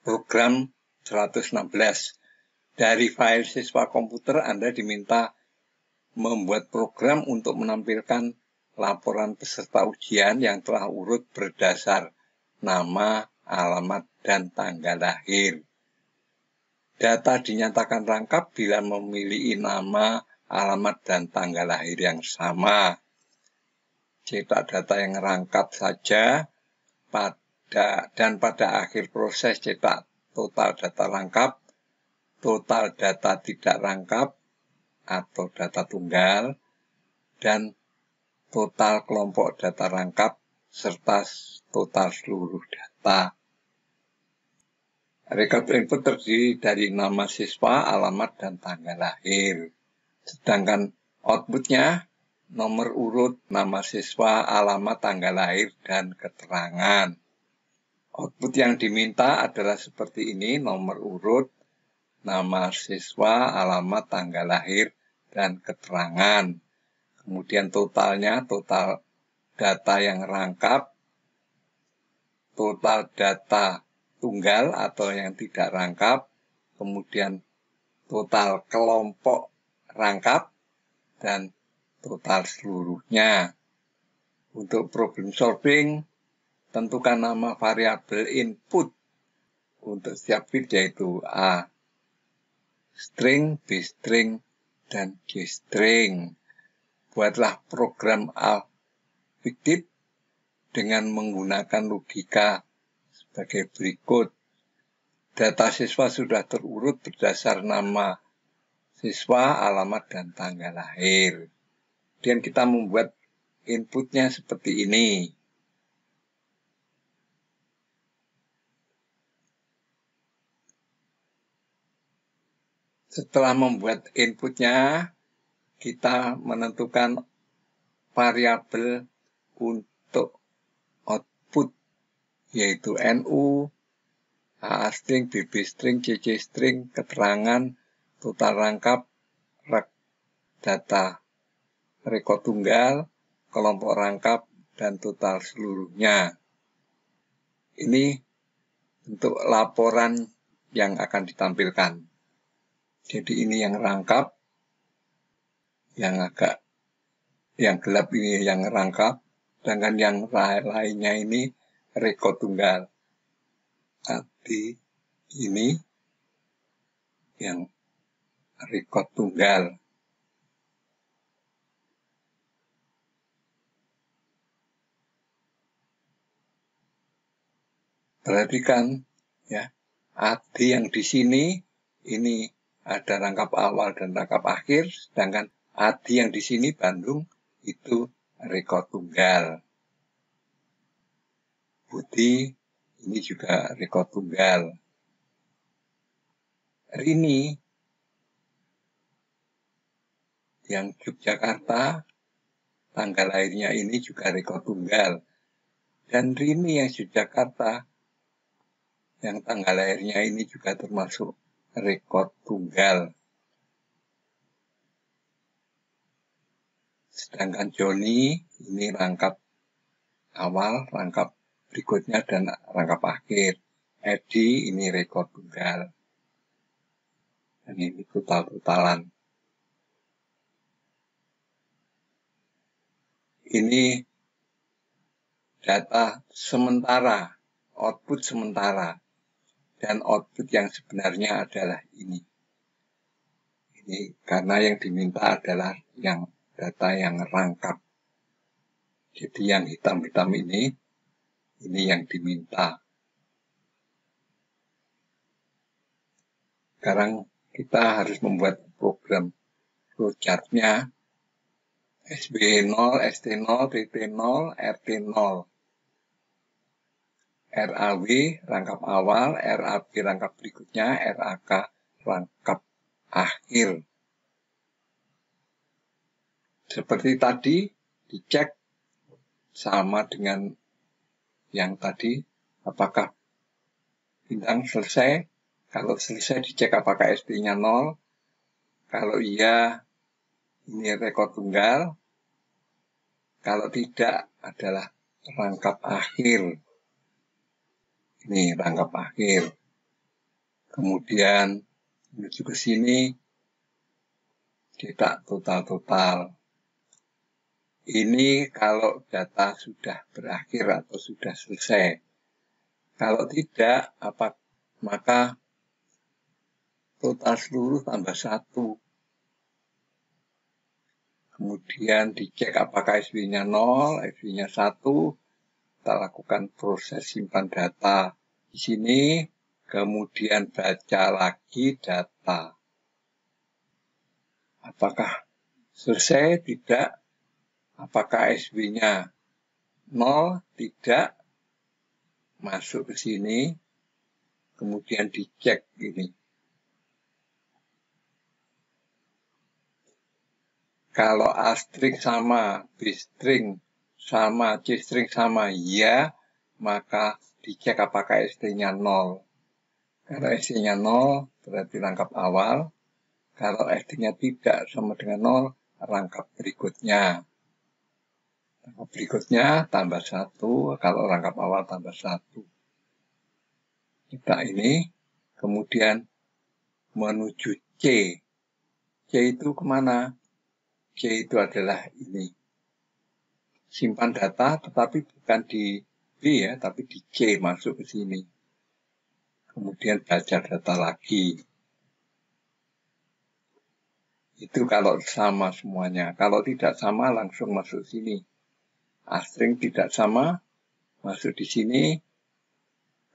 program 116. Dari file siswa komputer Anda diminta membuat program untuk menampilkan laporan peserta ujian yang telah urut berdasar nama, alamat, dan tanggal lahir. Data dinyatakan lengkap bila memiliki nama, alamat, dan tanggal lahir yang sama. Cetak data yang lengkap saja dan pada akhir proses cetak total data lengkap, total data tidak lengkap atau data tunggal, dan total kelompok data lengkap serta total seluruh data. Rekap input terdiri dari nama siswa, alamat, dan tanggal lahir. Sedangkan outputnya nomor urut, nama siswa, alamat, tanggal lahir, dan keterangan. Output yang diminta adalah seperti ini: nomor urut, nama siswa, alamat, tanggal lahir, dan keterangan. Kemudian totalnya, total data yang lengkap, total data tunggal atau yang tidak lengkap, kemudian total kelompok lengkap, dan total seluruhnya. Untuk problem solving, tentukan nama variabel input untuk setiap bit, yaitu A string, B string, dan G string. Buatlah program alfiktif dengan menggunakan logika sebagai berikut. Data siswa sudah terurut berdasar nama siswa, alamat, dan tanggal lahir. Dan kita membuat inputnya seperti ini. Setelah membuat inputnya, kita menentukan variabel untuk output, yaitu NU, AA string, BB string, CC string, keterangan, total lengkap, data rekod tunggal, kelompok lengkap, dan total seluruhnya. Ini untuk laporan yang akan ditampilkan. Jadi ini yang lengkap, yang gelap ini yang lengkap, sedangkan yang lainnya ini rekod tunggal. Tadi ini yang rekod tunggal. Perhatikan ya, AD yang di sini ini ada rangkap awal dan rangkap akhir, sedangkan AD yang di sini Bandung itu rekod tunggal. Budi ini juga rekod tunggal. Rini yang Yogyakarta, tanggal lahirnya ini juga rekod tunggal. Dan Rini yang Yogyakarta, yang tanggal lahirnya ini juga termasuk rekod tunggal. Sedangkan Joni ini rangkap awal, rangkap berikutnya, dan rangkap akhir. Edi ini rekod tunggal. Dan ini total-totalan. Ini data sementara, output sementara. Dan output yang sebenarnya adalah ini. Ini karena yang diminta adalah yang data yang lengkap. Jadi yang hitam-hitam ini yang diminta. Sekarang kita harus membuat program flowchart-nya. SB0, ST0, TT0, RT0. RAW rangkap awal, RAB rangkap berikutnya, RAK rangkap akhir. Seperti tadi, dicek sama dengan yang tadi, apakah bintang selesai. Kalau selesai dicek apakah ST-nya 0. Kalau iya, ini rekod tunggal. Kalau tidak, adalah rangkap akhir. Ini rangkap akhir. kemudian menuju ke sini, cetak total-total. Ini kalau data sudah berakhir atau sudah selesai. Kalau tidak, maka total seluruh tambah 1. Kemudian dicek apakah SW-nya 0, SW-nya 1. Kita lakukan proses simpan data di sini. Kemudian baca lagi data. Apakah selesai? Tidak. Apakah SW-nya 0? Tidak. Masuk ke sini. Kemudian dicek ini. Kalau A string sama, B string sama, C string sama, ya, maka dicek apakah ST-nya 0. Kalau ST-nya 0, berarti rangkap awal. Kalau ST-nya tidak sama dengan 0, rangkap berikutnya. Rangkap berikutnya tambah 1, kalau rangkap awal tambah 1. Kita ini, kemudian menuju C. C itu kemana? C itu adalah ini. Simpan data, tetapi bukan di B ya, tapi di C, masuk ke sini. Kemudian baca data lagi. Itu kalau sama semuanya. Kalau tidak sama, langsung masuk sini. A string tidak sama, masuk di sini.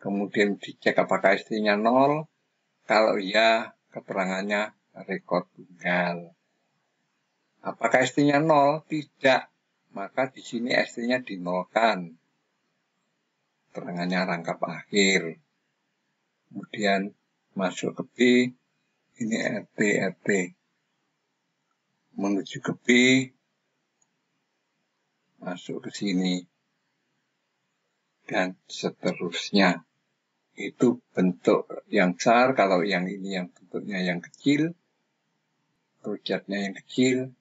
Kemudian dicek apakah ST-nya 0. Kalau ya, keterangannya rekod tunggal. Apakah ST-nya 0? Tidak. Maka di sini ST-nya dinolkan. Keterangannya rangkap akhir. Kemudian masuk ke B. Ini RT. Menuju ke B. Masuk ke sini. Dan seterusnya. Itu bentuk yang besar. Kalau yang ini yang bentuknya yang kecil. Projectnya yang kecil.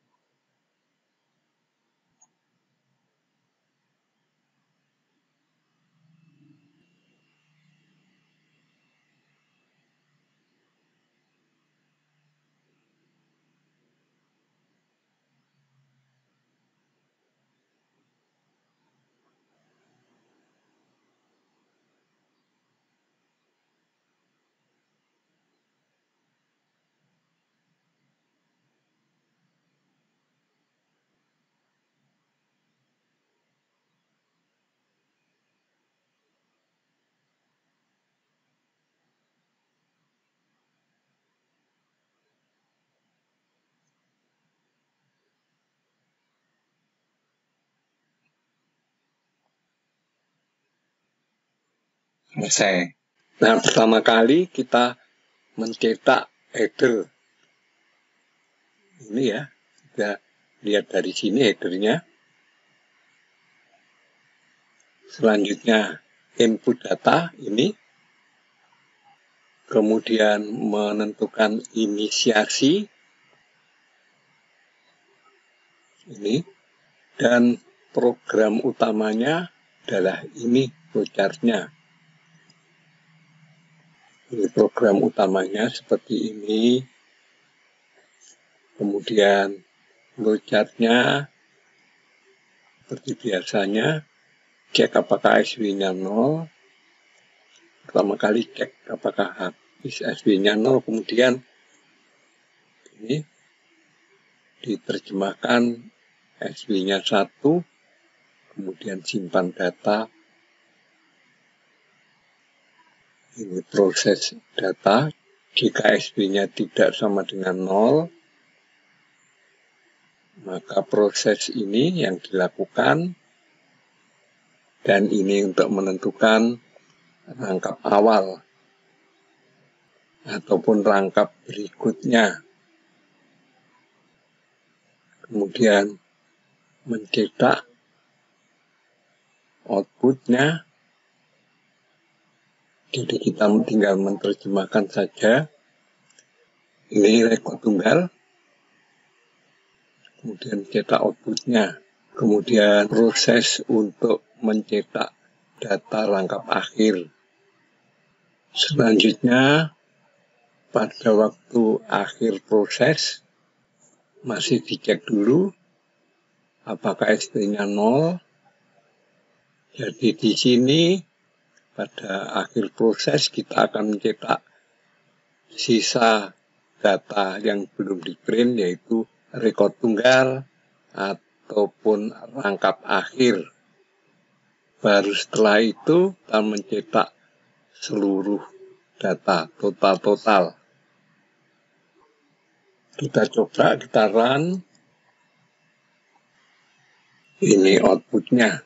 Selesai. Nah, pertama kali kita mencetak header. Ini ya, kita lihat dari sini headernya. Selanjutnya input data ini. Kemudian menentukan inisiasi. Ini. Dan program utamanya adalah ini flowchart-nya. Ini program utamanya seperti ini. Kemudian flowchart-nya seperti biasanya. Cek apakah SW-nya 0. Pertama kali cek apakah habis SW-nya 0. Kemudian ini diterjemahkan SW-nya 1. Kemudian simpan data. Ini proses data. Jika SW-nya tidak sama dengan 0, maka proses ini yang dilakukan. Dan ini untuk menentukan rangkap awal ataupun rangkap berikutnya. Kemudian mencetak outputnya. Jadi kita tinggal menerjemahkan saja. Ini rekod tunggal. Kemudian cetak outputnya. Kemudian proses untuk mencetak data rangkap akhir. Selanjutnya pada waktu akhir proses masih dicek dulu apakah ST-nya 0. Jadi di sini pada akhir proses kita akan mencetak sisa data yang belum di print, yaitu rekod tunggal ataupun rangkap akhir. Baru setelah itu kita mencetak seluruh data total. Kita coba, kita run. Ini outputnya.